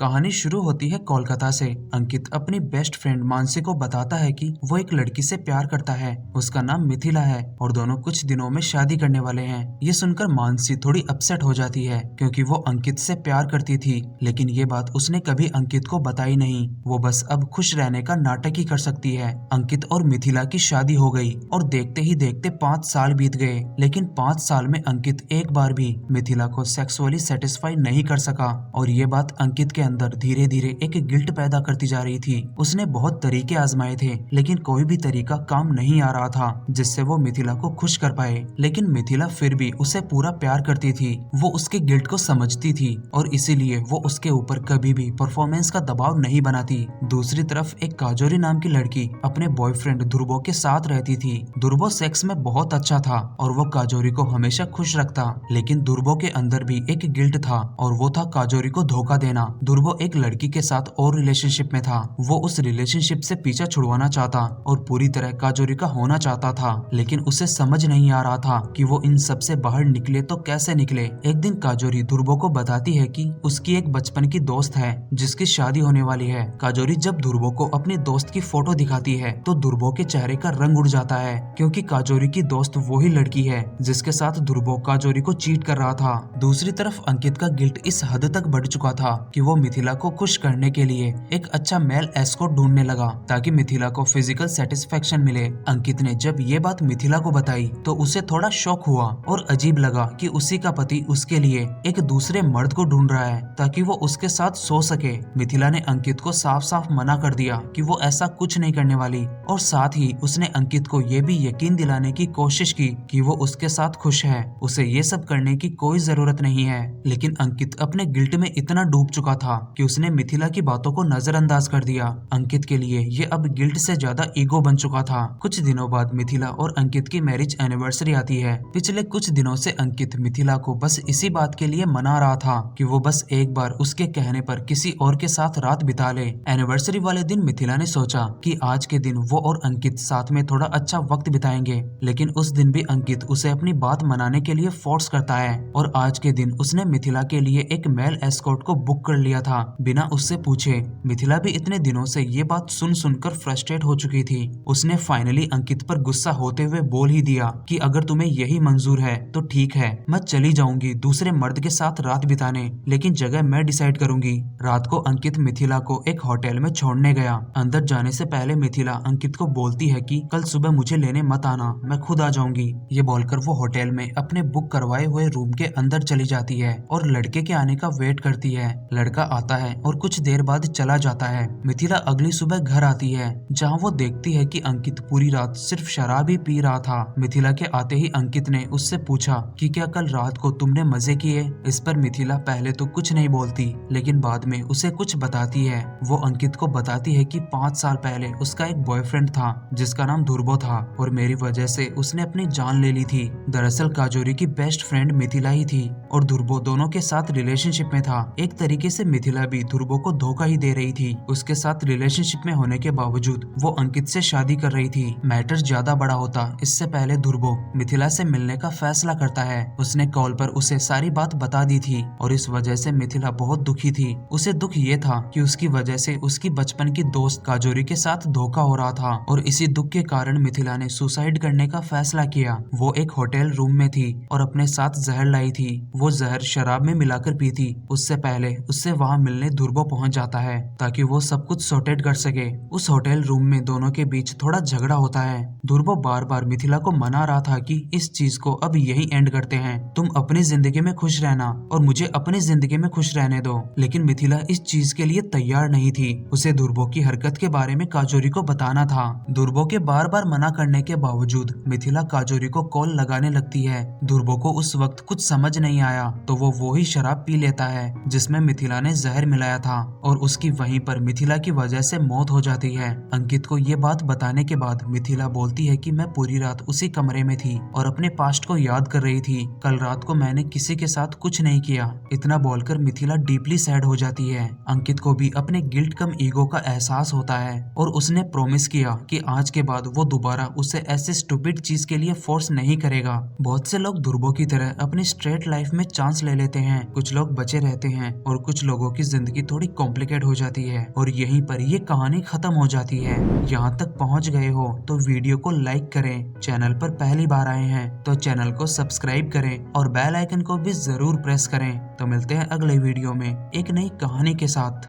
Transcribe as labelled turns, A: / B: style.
A: कहानी शुरू होती है कोलकाता से। अंकित अपनी बेस्ट फ्रेंड मानसी को बताता है कि वो एक लड़की से प्यार करता है। उसका नाम मिथिला है और दोनों कुछ दिनों में शादी करने वाले हैं। ये सुनकर मानसी थोड़ी अपसेट हो जाती है क्योंकि वो अंकित से प्यार करती थी, लेकिन ये बात उसने कभी अंकित को बताई नहीं। वो बस अब खुश रहने का नाटक ही कर सकती है। अंकित और मिथिला की शादी हो गई और देखते ही देखते 5 साल बीत गए, लेकिन 5 साल में अंकित एक बार भी मिथिला को सेक्सुअली सेटिस्फाई नहीं कर सका और ये बात अंकित के अंदर धीरे धीरे एक गिल्ट पैदा करती जा रही थी। उसने बहुत तरीके आजमाए थे, लेकिन कोई भी तरीका काम नहीं आ रहा था जिससे वो मिथिला को खुश कर पाए। लेकिन मिथिला फिर भी उसे पूरा प्यार करती थी। वो उसके गिल्ट को समझती थी और इसीलिए वो उसके ऊपर कभी भी परफॉर्मेंस का दबाव नहीं बनाती। दूसरी तरफ एक काजोरी नाम की लड़की अपने बॉयफ्रेंड ध्रुवो के साथ रहती थी। ध्रुवो सेक्स में बहुत अच्छा था और वो काजोरी को हमेशा खुश रखता, लेकिन ध्रुवो के अंदर भी एक गिल्ट था और वो था काजोरी को धोखा देना। ध्रुवो एक लड़की के साथ और रिलेशनशिप में था। वो उस रिलेशनशिप से पीछा छुड़वाना चाहता और पूरी तरह काजोरी का होना चाहता था, लेकिन उसे समझ नहीं आ रहा था कि वो इन सब से बाहर निकले तो कैसे निकले। एक दिन काजोरी ध्रुवो को बताती है कि उसकी एक बचपन की दोस्त है जिसकी शादी होने वाली है। काजोरी जब ध्रुवो को अपनी दोस्त की फोटो दिखाती है तो ध्रुवो के चेहरे का रंग उड़ जाता है, क्योंकि काजोरी की दोस्त वही लड़की है जिसके साथ ध्रुवो काजोरी को चीट कर रहा था। दूसरी तरफ अंकित का गिल्ट इस हद तक बढ़ चुका था कि वो मिथिला को खुश करने के लिए एक अच्छा मेल एस्कॉर्ट ढूंढने लगा ताकि मिथिला को फिजिकल सेटिस्फेक्शन मिले। अंकित ने जब ये बात मिथिला को बताई तो उसे थोड़ा शॉक हुआ और अजीब लगा कि उसी का पति उसके लिए एक दूसरे मर्द को ढूंढ रहा है ताकि वो उसके साथ सो सके। मिथिला ने अंकित को साफ साफ मना कर दिया कि वो ऐसा कुछ नहीं करने वाली और साथ ही उसने अंकित को ये भी यकीन दिलाने की कोशिश की कि वो उसके साथ खुश है, उसे ये सब करने की कोई जरूरत नहीं है। लेकिन अंकित अपने गिल्ट में इतना डूब चुका था कि उसने मिथिला की बातों को नजरअंदाज कर दिया। अंकित के लिए ये अब गिल्ट से ज्यादा ईगो बन चुका था। कुछ दिनों बाद मिथिला और अंकित की मैरिज एनिवर्सरी आती है। पिछले कुछ दिनों से अंकित मिथिला को बस इसी बात के लिए मना रहा था कि वो बस एक बार उसके कहने पर किसी और के साथ रात बिता ले। एनिवर्सरी वाले दिन मिथिला ने सोचा कि आज के दिन वो और अंकित साथ में थोड़ा अच्छा वक्त बिताएंगे, लेकिन उस दिन भी अंकित उसे अपनी बात मनाने के लिए फोर्स करता है और आज के दिन उसने मिथिला के लिए एक मेल एस्कॉर्ट को बुक कर लिया था बिना उससे पूछे। मिथिला भी इतने दिनों से ये बात सुन सुनकर फ्रस्ट्रेट हो चुकी थी। उसने फाइनली अंकित पर गुस्सा होते हुए बोल ही दिया कि अगर तुम्हें यही मंजूर है तो ठीक है, मैं चली जाऊंगी दूसरे मर्द के साथ रात बिताने, लेकिन जगह मैं डिसाइड करूंगी। रात को अंकित मिथिला को एक होटल में छोड़ने गया। अंदर जाने से पहले मिथिला अंकित को बोलती है कि कल सुबह मुझे लेने मत आना, मैं खुद आ जाऊंगी। ये बोलकर वो होटल में अपने बुक करवाए हुए रूम के अंदर चली जाती है और लड़के के आने का वेट करती है। लड़का आता है और कुछ देर बाद चला जाता है। मिथिला अगली सुबह घर आती है जहाँ वो देखती है कि अंकित पूरी रात सिर्फ शराब ही पी रहा था। मिथिला के आते ही अंकित ने उससे पूछा कि क्या कल रात को तुमने मजे किए। इस पर मिथिला पहले तो कुछ नहीं बोलती, लेकिन बाद में उसे कुछ बताती है। वो अंकित को बताती है कि 5 साल पहले उसका एक बॉयफ्रेंड था जिसका नाम ध्रुवो था और मेरी वजह से उसने अपनी जान ले ली थी। दरअसल काजोरी की बेस्ट फ्रेंड मिथिला ही थी और ध्रुवो दोनों के साथ रिलेशनशिप में था। एक तरीके से मिथिला भी ध्रुवो को धोखा ही दे रही थी। उसके साथ रिलेशनशिप में होने के बावजूद वो अंकित से शादी कर रही थी। मैटर ज्यादा बड़ा होता इससे पहले ध्रुवो मिथिला से मिलने का फैसला करता है। उसने कॉल पर उसे सारी बात बता दी थी और इस वजह से मिथिला बहुत दुखी थी। उसे दुख ये था कि उसकी वजह से उसकी बचपन की दोस्त काजोरी के साथ धोखा हो रहा था और इसी दुख के कारण मिथिला ने सुसाइड करने का फैसला किया। वो एक होटल रूम में थी और अपने साथ जहर लाई थी। वो जहर शराब में मिलाकर पी थी। उससे पहले उससे वहाँ मिलने ध्रुवो पहुँच जाता है ताकि वो सब कुछ सॉर्टेड कर सके। उस होटल रूम में दोनों के बीच थोड़ा झगड़ा होता है। ध्रुवो बार बार मिथिला को मना रहा था कि इस चीज को अब यही एंड करते हैं, तुम अपनी जिंदगी में खुश रहना और मुझे अपनी जिंदगी में खुश रहने दो, लेकिन मिथिला इस चीज के लिए तैयार नहीं थी। उसे ध्रुवो की हरकत के बारे में काजोरी को बताना था। ध्रुवो के बार बार मना करने के बावजूद मिथिला काजोरी को कॉल लगाने लगती है। ध्रुवो को उस वक्त कुछ समझ नहीं आया तो वो ही शराब पी लेता है जिसमें मिथिला ने जहर मिलाया था और उसकी वहीं पर मिथिला की वजह से मौत हो जाती है। अंकित को ये बात बताने के बाद मिथिला बोलती है कि मैं पूरी रात उसी कमरे में थी और अपने पास्ट को याद कर रही थी। कल रात को मैंने किसी के साथ कुछ नहीं किया। इतना बोलकर मिथिला डीपली सैड हो जाती है। अंकित को भी अपने गिल्ट कम ईगो का एहसास होता है और उसने प्रॉमिस किया कि आज के बाद वो दोबारा उसे ऐसे स्टूपिड चीज के लिए फोर्स नहीं करेगा। बहुत से लोग ध्रुवो की तरह अपनी स्ट्रेट लाइफ में चांस ले लेते हैं, कुछ लोग बचे रहते हैं और कुछ लोगों लोगों की जिंदगी थोड़ी कॉम्प्लिकेट हो जाती है और यहीं पर ये कहानी खत्म हो जाती है। यहाँ तक पहुँच गए हो तो वीडियो को लाइक करें, चैनल पर पहली बार आए हैं तो चैनल को सब्सक्राइब करें और बेल आइकन को भी जरूर प्रेस करें। तो मिलते हैं अगले वीडियो में एक नई कहानी के साथ।